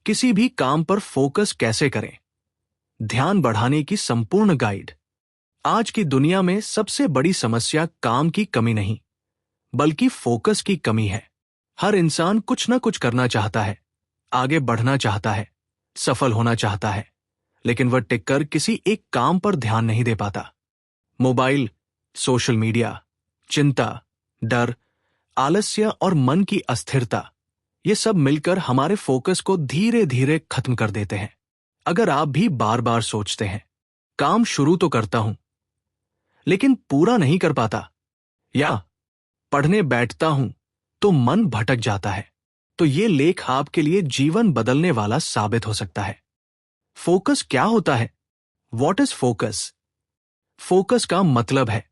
किसी भी काम पर फोकस कैसे करें, ध्यान बढ़ाने की संपूर्ण गाइड। आज की दुनिया में सबसे बड़ी समस्या काम की कमी नहीं, बल्कि फोकस की कमी है। हर इंसान कुछ न कुछ करना चाहता है, आगे बढ़ना चाहता है, सफल होना चाहता है, लेकिन वह टिककर किसी एक काम पर ध्यान नहीं दे पाता। मोबाइल, सोशल मीडिया, चिंता, डर, आलस्य और मन की अस्थिरता, ये सब मिलकर हमारे फोकस को धीरे धीरे खत्म कर देते हैं। अगर आप भी बार बार सोचते हैं, काम शुरू तो करता हूं लेकिन पूरा नहीं कर पाता, या पढ़ने बैठता हूं तो मन भटक जाता है, तो ये लेख आपके लिए जीवन बदलने वाला साबित हो सकता है। फोकस क्या होता है? What is focus? फोकस का मतलब है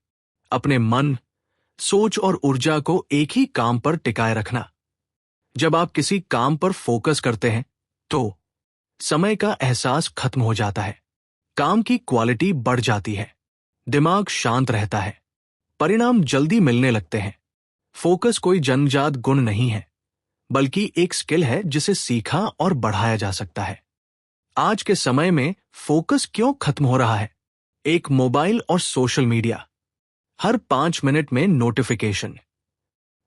अपने मन, सोच और ऊर्जा को एक ही काम पर टिकाए रखना। जब आप किसी काम पर फोकस करते हैं तो समय का एहसास खत्म हो जाता है, काम की क्वालिटी बढ़ जाती है, दिमाग शांत रहता है, परिणाम जल्दी मिलने लगते हैं। फोकस कोई जन्मजात गुण नहीं है, बल्कि एक स्किल है जिसे सीखा और बढ़ाया जा सकता है। आज के समय में फोकस क्यों खत्म हो रहा है? एक मोबाइल और सोशल मीडिया, हर 5 मिनट में नोटिफिकेशन,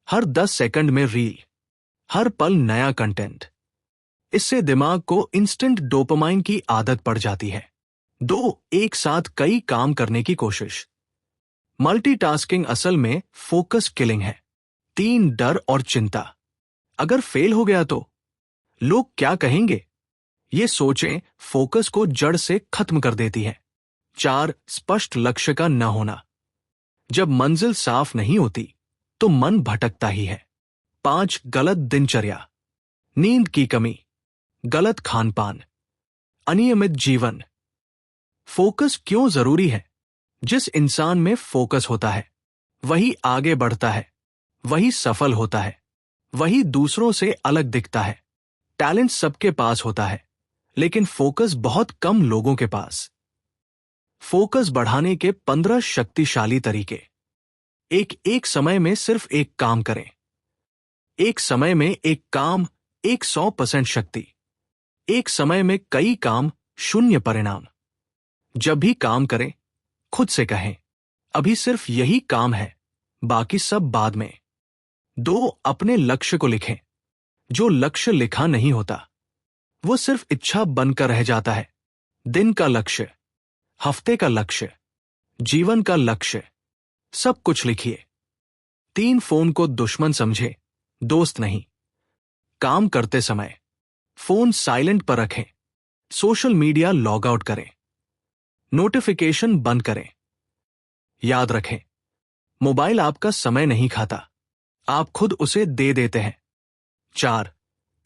हर 10 सेकंड में रील, हर पल नया कंटेंट। इससे दिमाग को इंस्टेंट डोपामाइन की आदत पड़ जाती है। एक साथ कई काम करने की कोशिश। मल्टीटास्किंग असल में फोकस किलिंग है। 3 डर और चिंता, अगर फेल हो गया तो लोग क्या कहेंगे, ये सोचें फोकस को जड़ से खत्म कर देती है। 4 स्पष्ट लक्ष्य का न होना, जब मंजिल साफ नहीं होती तो मन भटकता ही है। 5 गलत दिनचर्या, नींद की कमी, गलत खानपान, अनियमित जीवन। फोकस क्यों जरूरी है? जिस इंसान में फोकस होता है वही आगे बढ़ता है, वही सफल होता है, वही दूसरों से अलग दिखता है। टैलेंट सबके पास होता है, लेकिन फोकस बहुत कम लोगों के पास। फोकस बढ़ाने के 15 शक्तिशाली तरीके। एक समय में सिर्फ एक काम करें। एक समय में एक काम, 100% शक्ति। एक समय में कई काम, 0 परिणाम। जब भी काम करें, खुद से कहें, अभी सिर्फ यही काम है, बाकी सब बाद में। 2 अपने लक्ष्य को लिखें। जो लक्ष्य लिखा नहीं होता, वो सिर्फ इच्छा बनकर रह जाता है। दिन का लक्ष्य, हफ्ते का लक्ष्य, जीवन का लक्ष्य, सब कुछ लिखिए। 3 फोन को दुश्मन समझे, दोस्त नहीं। काम करते समय फोन साइलेंट पर रखें, सोशल मीडिया लॉग आउट करें, नोटिफिकेशन बंद करें। याद रखें, मोबाइल आपका समय नहीं खाता, आप खुद उसे दे देते हैं। 4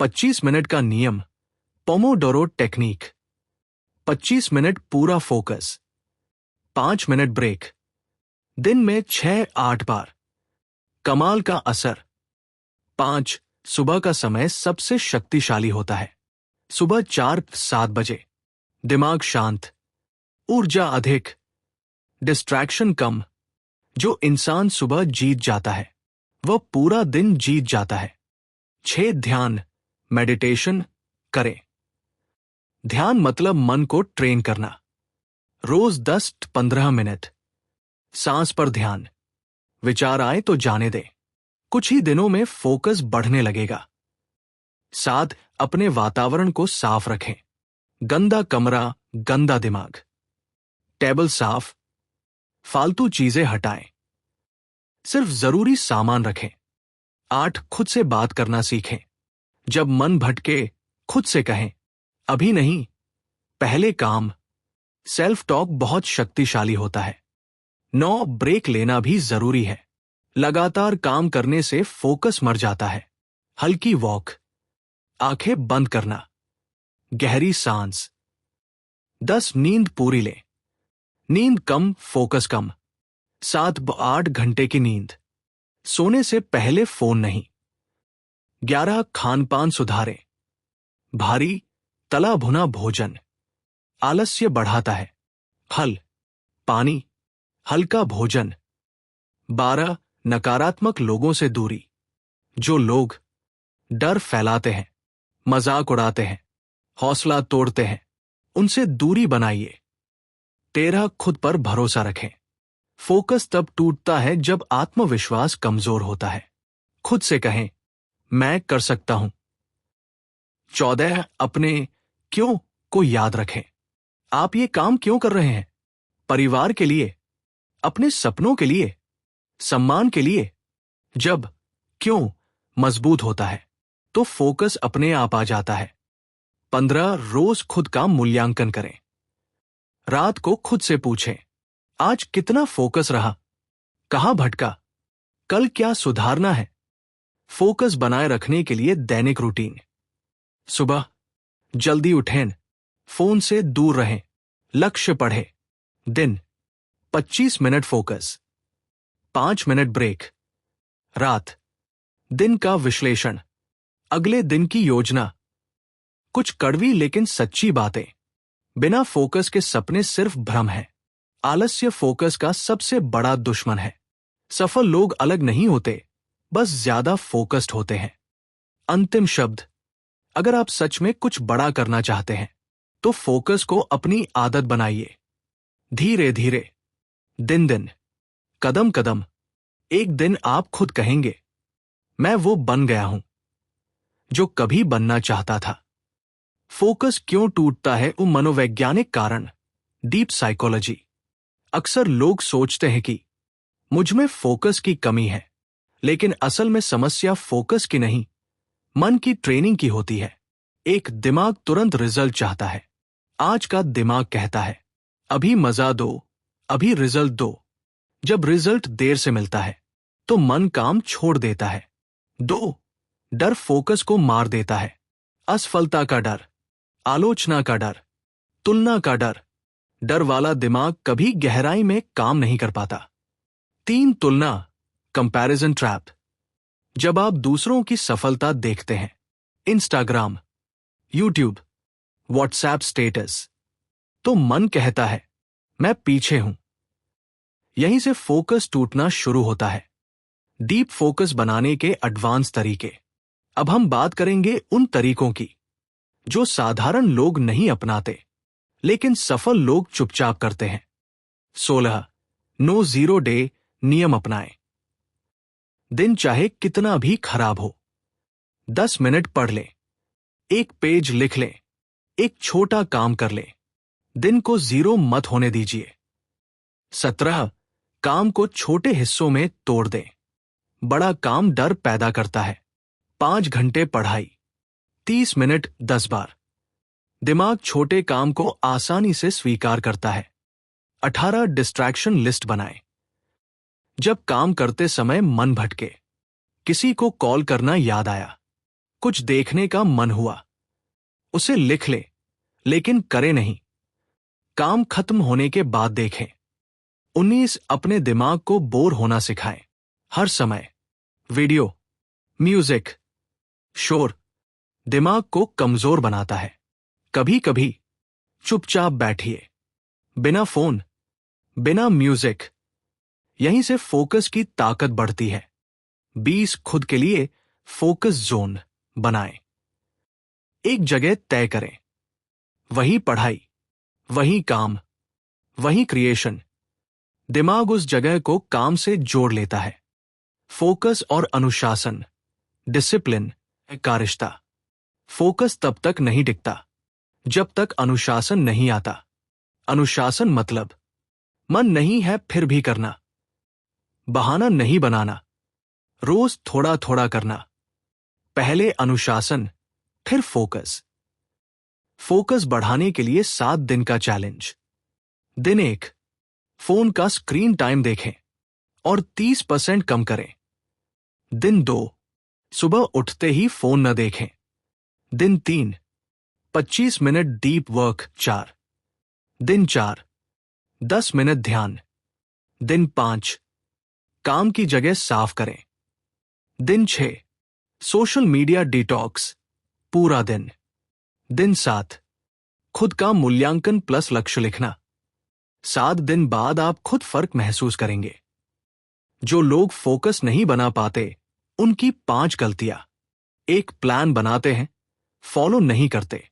25 मिनट का नियम, पोमोडोरो टेक्निक। 25 मिनट पूरा फोकस, 5 मिनट ब्रेक, दिन में 6-8 बार। कमाल का असर। 5 सुबह का समय सबसे शक्तिशाली होता है। सुबह 4-7 बजे, दिमाग शांत, ऊर्जा अधिक, डिस्ट्रैक्शन कम। जो इंसान सुबह जीत जाता है वह पूरा दिन जीत जाता है। 6 ध्यान, मेडिटेशन करें। ध्यान मतलब मन को ट्रेन करना। रोज 10-15 मिनट। सांस पर ध्यान, विचार आए तो जाने दें, कुछ ही दिनों में फोकस बढ़ने लगेगा। 7 अपने वातावरण को साफ रखें। गंदा कमरा, गंदा दिमाग। टेबल साफ, फालतू चीजें हटाएं, सिर्फ जरूरी सामान रखें। 8 खुद से बात करना सीखें। जब मन भटके, खुद से कहें, अभी नहीं, पहले काम। सेल्फ टॉक बहुत शक्तिशाली होता है। 9 ब्रेक लेना भी जरूरी है। लगातार काम करने से फोकस मर जाता है। हल्की वॉक, आंखें बंद करना, गहरी सांस। 10 नींद पूरी लें। नींद कम, फोकस कम। 7-8 घंटे की नींद। सोने से पहले फोन नहीं। 11 खानपान सुधारें। भारी, तला भुना भोजन आलस्य बढ़ाता है। फल, पानी, हल्का भोजन। 12 नकारात्मक लोगों से दूरी। जो लोग डर फैलाते हैं, मजाक उड़ाते हैं, हौसला तोड़ते हैं, उनसे दूरी बनाइए। 13 खुद पर भरोसा रखें। फोकस तब टूटता है जब आत्मविश्वास कमजोर होता है। खुद से कहें, मैं कर सकता हूं। 14 अपने क्यों को याद रखें। आप ये काम क्यों कर रहे हैं? परिवार के लिए, अपने सपनों के लिए, सम्मान के लिए। जब क्यों मजबूत होता है तो फोकस अपने आप आ जाता है। 15 रोज खुद का मूल्यांकन करें। रात को खुद से पूछें, आज कितना फोकस रहा, कहां भटका, कल क्या सुधारना है। फोकस बनाए रखने के लिए दैनिक रूटीन। सुबह जल्दी उठें, फोन से दूर रहें, लक्ष्य पढ़ें। दिन 25 मिनट फोकस, 5 मिनट ब्रेक। रात दिन का विश्लेषण, अगले दिन की योजना। कुछ कड़वी लेकिन सच्ची बातें। बिना फोकस के सपने सिर्फ भ्रम है। आलस्य फोकस का सबसे बड़ा दुश्मन है। सफल लोग अलग नहीं होते, बस ज्यादा फोकस्ड होते हैं। अंतिम शब्द, अगर आप सच में कुछ बड़ा करना चाहते हैं तो फोकस को अपनी आदत बनाइए। धीरे धीरे, दिन दिन, कदम कदम, एक दिन आप खुद कहेंगे, मैं वो बन गया हूं जो कभी बनना चाहता था। फोकस क्यों टूटता है? वो मनोवैज्ञानिक कारण, डीप साइकोलॉजी। अक्सर लोग सोचते हैं कि मुझ में फोकस की कमी है, लेकिन असल में समस्या फोकस की नहीं, मन की ट्रेनिंग की होती है। एक दिमाग तुरंत रिजल्ट चाहता है। आज का दिमाग कहता है, अभी मजा दो, अभी रिजल्ट दो। जब रिजल्ट देर से मिलता है तो मन काम छोड़ देता है। 2 डर फोकस को मार देता है। असफलता का डर, आलोचना का डर, तुलना का डर। डर वाला दिमाग कभी गहराई में काम नहीं कर पाता। 3 तुलना, कंपैरिजन ट्रैप। जब आप दूसरों की सफलता देखते हैं, इंस्टाग्राम, यूट्यूब, व्हाट्सएप स्टेटस, तो मन कहता है, मैं पीछे हूं। यहीं से फोकस टूटना शुरू होता है। डीप फोकस बनाने के एडवांस तरीके। अब हम बात करेंगे उन तरीकों की जो साधारण लोग नहीं अपनाते, लेकिन सफल लोग चुपचाप करते हैं। 16 नो जीरो डे नियम अपनाएं। दिन चाहे कितना भी खराब हो, 10 मिनट पढ़ लें, एक पेज लिख लें, एक छोटा काम कर लें। दिन को जीरो मत होने दीजिए। 17 काम को छोटे हिस्सों में तोड़ दें। बड़ा काम डर पैदा करता है। 5 घंटे पढ़ाई, 30 मिनट 10 बार। दिमाग छोटे काम को आसानी से स्वीकार करता है। 18 डिस्ट्रैक्शन लिस्ट बनाएं। जब काम करते समय मन भटके, किसी को कॉल करना याद आया, कुछ देखने का मन हुआ, उसे लिख ले, लेकिन करे नहीं। काम खत्म होने के बाद देखें। 19 अपने दिमाग को बोर होना सिखाएं। हर समय वीडियो, म्यूजिक, शोर दिमाग को कमजोर बनाता है। कभी कभी चुपचाप बैठिए, बिना फोन, बिना म्यूजिक। यहीं से फोकस की ताकत बढ़ती है। 20 खुद के लिए फोकस जोन बनाएं। एक जगह तय करें, वही पढ़ाई, वही काम, वही क्रिएशन। दिमाग उस जगह को काम से जोड़ लेता है। फोकस और अनुशासन, डिसिप्लिन का रिश्ता। फोकस तब तक नहीं टिकता जब तक अनुशासन नहीं आता। अनुशासन मतलब मन नहीं है फिर भी करना, बहाना नहीं बनाना, रोज थोड़ा थोड़ा करना। पहले अनुशासन, फिर फोकस। फोकस बढ़ाने के लिए 7 दिन का चैलेंज। दिन 1, फोन का स्क्रीन टाइम देखें और 30% कम करें। दिन 2, सुबह उठते ही फोन न देखें। दिन 3, 25 मिनट डीप वर्क। 4 दिन 4, 10 मिनट ध्यान। दिन 5, काम की जगह साफ करें। दिन 6, सोशल मीडिया डिटॉक्स, पूरा दिन। दिन 7, खुद का मूल्यांकन प्लस लक्ष्य लिखना। 7 दिन बाद आप खुद फर्क महसूस करेंगे। जो लोग फोकस नहीं बना पाते, उनकी 5 गलतियां। 1 प्लान बनाते हैं, फॉलो नहीं करते।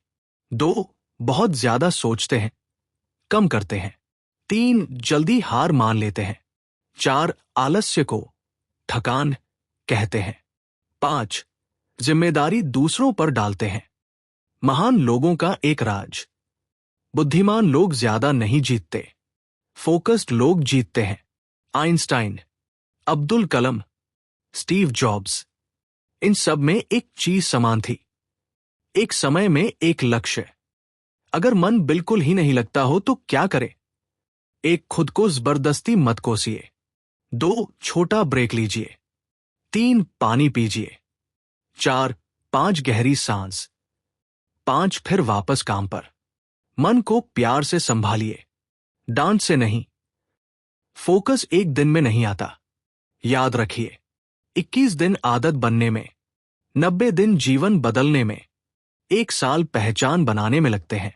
2. बहुत ज्यादा सोचते हैं, कम करते हैं। 3. जल्दी हार मान लेते हैं। 4. आलस्य को थकान कहते हैं। 5. जिम्मेदारी दूसरों पर डालते हैं। महान लोगों का एक राज: बुद्धिमान लोग ज्यादा नहीं जीतते, फोकस्ड लोग जीतते हैं। Einstein, Abdul Kalam, Steve jobs, इन सब में एक चीज समान थी, एक समय में एक लक्ष्य। अगर मन बिल्कुल ही नहीं लगता हो तो क्या करे? 1. खुद को जबरदस्ती मत कोसिए। 2. छोटा ब्रेक लीजिए। 3. पानी पीजिए। 4. 5 गहरी सांस। 5. फिर वापस काम पर। मन को प्यार से संभालिए, डांट से नहीं। फोकस एक दिन में नहीं आता। याद रखिए, 21 दिन आदत बनने में, 90 दिन जीवन बदलने में, 1 साल पहचान बनाने में लगते हैं।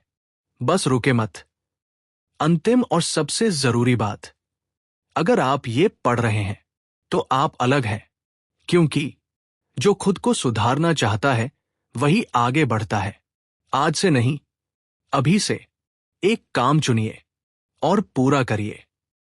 बस रुके मत। अंतिम और सबसे जरूरी बात, अगर आप ये पढ़ रहे हैं तो आप अलग हैं, क्योंकि जो खुद को सुधारना चाहता है वही आगे बढ़ता है। आज से नहीं, अभी से एक काम चुनिए और पूरा करिए।